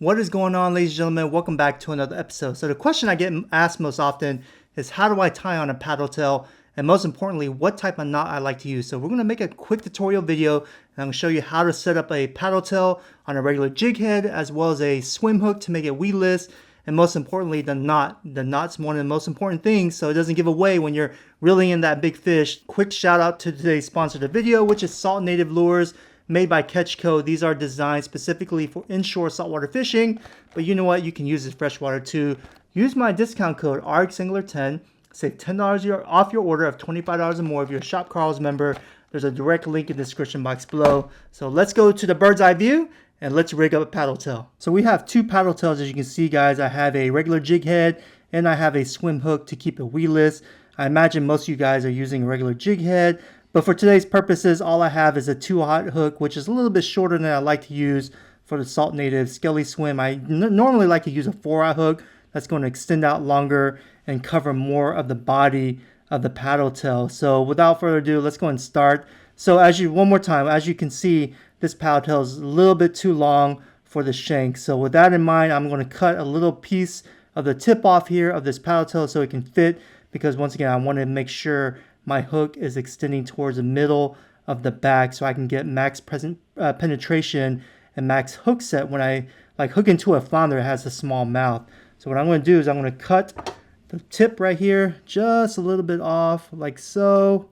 What is going on, ladies and gentlemen? Welcome back to another episode. So the question I get asked most often is how do I tie on a paddle tail? And most importantly, what type of knot I like to use. So we're going to make a quick tutorial video and I'm going to show you how to set up a paddle tail on a regular jig head as well as a swim hook to make it weedless. And most importantly, the knot. The knot's one of the most important things so it doesn't give away when you're reeling in that big fish. Quick shout out to today's sponsor of the video, which is Salt Native Lures. Made by Catch Co. These are designed specifically for inshore saltwater fishing, but you know what? You can use this freshwater too. Use my discount code RXAngler10. Save $10 off your order of $25 or more if you're a Shop Karl's member. There's a direct link in the description box below. So let's go to the bird's eye view and let's rig up a paddle tail. So we have two paddle tails, as you can see, guys. I have a regular jig head and I have a swim hook to keep it weedless. I imagine most of you guys are using a regular jig head. But for today's purposes, all I have is a 2-aught hook, which is a little bit shorter than I like to use for the Salt Native Skelly Swim. I normally like to use a 4-aught hook that's going to extend out longer and cover more of the body of the paddle tail. So without further ado, let's go and start. So one more time, as you can see, this paddle tail is a little bit too long for the shank. So with that in mind, I'm going to cut a little piece of the tip off here of this paddle tail so it can fit, because once again, I want to make sure my hook is extending towards the middle of the back so I can get max penetration and max hook set when I hook into a flounder that has a small mouth. So what I'm going to do is I'm going to cut the tip right here just a little bit off, like so.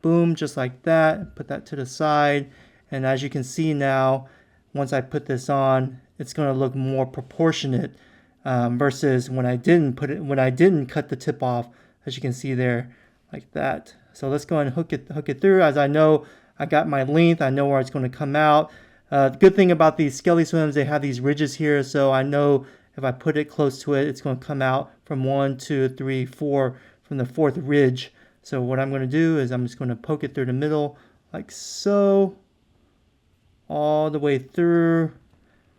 Boom, just like that. Put that to the side. And as you can see now, once I put this on, it's going to look more proportionate versus when I didn't cut the tip off, as you can see there. Like that. So let's go ahead and hook it through. As I know, I got my length. I know where it's going to come out. The good thing about these Skelly Swims, they have these ridges here. So I know if I put it close to it, it's going to come out from 1, 2, 3, 4, from the 4th ridge. So what I'm going to do is I'm just going to poke it through the middle like so, all the way through,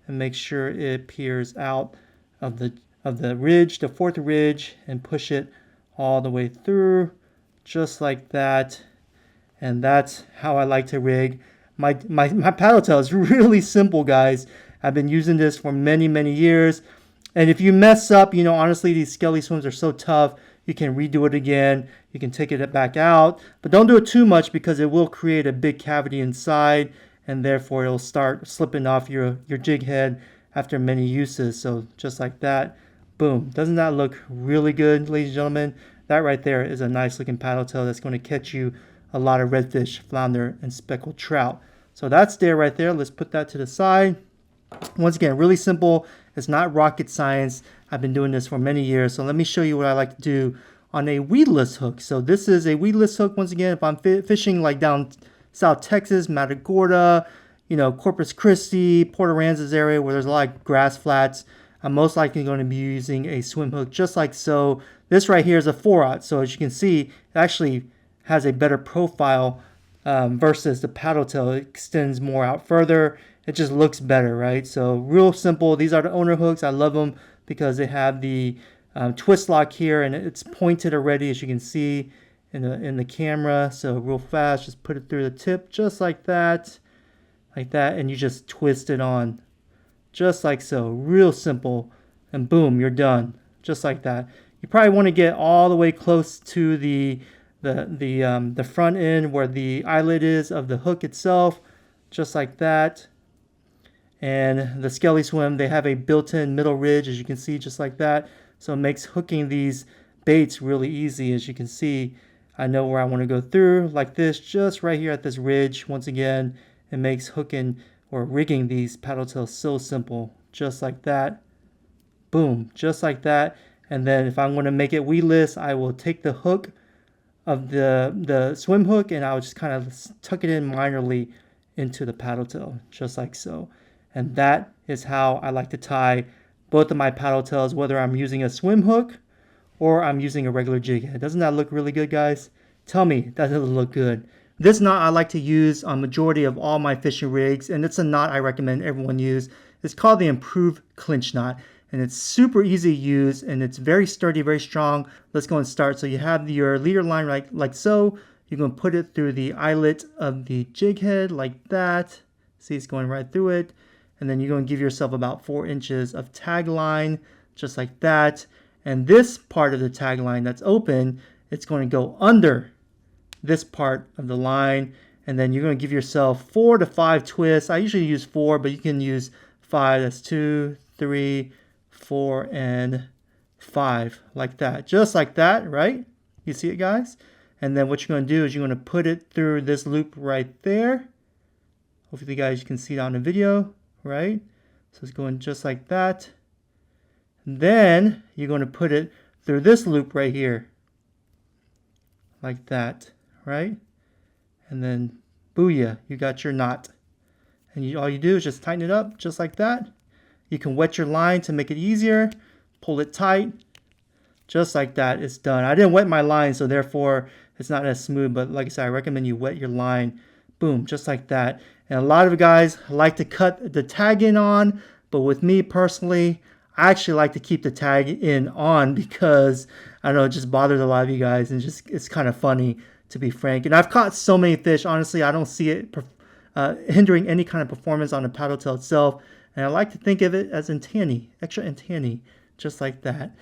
and make sure it peers out of the ridge, the 4th ridge, and push it all the way through. Just like that. And that's how I like to rig my paddle tail. Is really simple, guys. I've been using this for many years, and if you mess up, you know, honestly, these Skelly Swims are so tough, you can redo it again, you can take it back out, but don't do it too much because it will create a big cavity inside, and therefore it'll start slipping off your jig head after many uses. So just like that. Boom. Doesn't that look really good, ladies and gentlemen? That right there is a nice looking paddle tail that's going to catch you a lot of redfish, flounder, and speckled trout. So that's there right there. Let's put that to the side. Once again, really simple. It's not rocket science. I've been doing this for many years. So let me show you what I like to do on a weedless hook. So this is a weedless hook. Once again, if I'm fishing like down South Texas, Matagorda, you know, Corpus Christi, Port Aransas area where there's a lot of grass flats, I'm most likely going to be using a swim hook just like so. This right here is a 4-aught, so as you can see, it actually has a better profile versus the paddle tail. It extends more out further. It just looks better, right? So real simple. These are the owner hooks. I love them because they have the twist lock here, and it's pointed already, as you can see in the camera. So real fast, just put it through the tip just like that, and you just twist it on. Just like so, real simple, and boom, you're done, just like that. You probably want to get all the way close to the front end where the eyelet is of the hook itself, just like that. And the Skelly Swim, they have a built-in middle ridge, as you can see, just like that. So it makes hooking these baits really easy. As you can see, I know where I want to go through, like this, just right here at this ridge. Once again, it makes hooking or rigging these paddle tails so simple, just like that. Boom, just like that. And then if I'm going to make it weedless, I will take the hook of the swim hook and I'll just kind of tuck it in minorly into the paddle tail, just like so. And that is how I like to tie both of my paddle tails, whether I'm using a swim hook or I'm using a regular jig head. Doesn't that look really good, guys? Tell me, does it look good? This knot I like to use on majority of all my fishing rigs, and it's a knot I recommend everyone use. It's called the improved clinch knot, and it's super easy to use, and it's very sturdy, very strong. Let's go and start. So you have your leader line like so. You're going to put it through the eyelet of the jig head like that. See, it's going right through it. and then you're going to give yourself about 4 inches of tag line, just like that. And this part of the tag line that's open, it's going to go under this part of the line, and then you're going to give yourself 4 to 5 twists. I usually use 4, but you can use 5. That's 2, 3, 4, and 5, like that. Just like that, right? You see it, guys? And then what you're going to do is you're going to put it through this loop right there. Hopefully you guys can see it on the video, right? So it's going just like that. Then you're going to put it through this loop right here, like that, right? And then booyah, you got your knot. And all you do is just tighten it up just like that. You can wet your line to make it easier. Pull it tight, just like that. It's done. I didn't wet my line, so therefore it's not as smooth, but like I said, I recommend you wet your line. Boom, just like that. And a lot of guys like to cut the tag in on, but with me personally, I actually like to keep the tag in on because I don't know, it just bothers a lot of you guys, and it's kind of funny, to be frank. And I've caught so many fish, honestly, I don't see it hindering any kind of performance on the paddletail itself. And I like to think of it as extra antennae, just like that.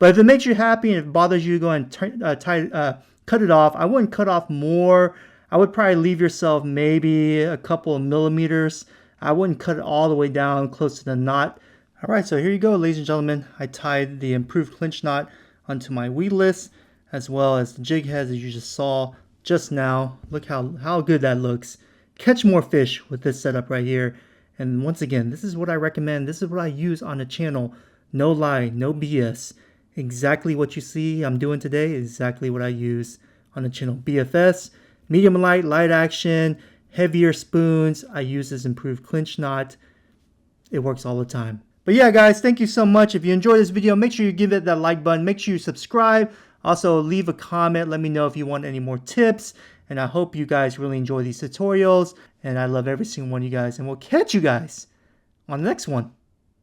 But if it makes you happy and if it bothers you, go and cut it off. I wouldn't cut off more. I would probably leave yourself maybe a couple of millimeters. I wouldn't cut it all the way down close to the knot. All right, so here you go, ladies and gentlemen. I tied the improved clinch knot onto my weedless, as well as the jig heads, as you just saw just now. Look how good that looks. Catch more fish with this setup right here. And once again, this is what I recommend. This is what I use on the channel. No lie, no BS. Exactly what you see I'm doing today is exactly what I use on the channel. BFS, medium light, light action, heavier spoons. I use this improved clinch knot. It works all the time. But yeah, guys, thank you so much. If you enjoyed this video, make sure you give it that like button. Make sure you subscribe. Also, leave a comment. Let me know if you want any more tips. And I hope you guys really enjoy these tutorials. And I love every single one of you guys. And we'll catch you guys on the next one.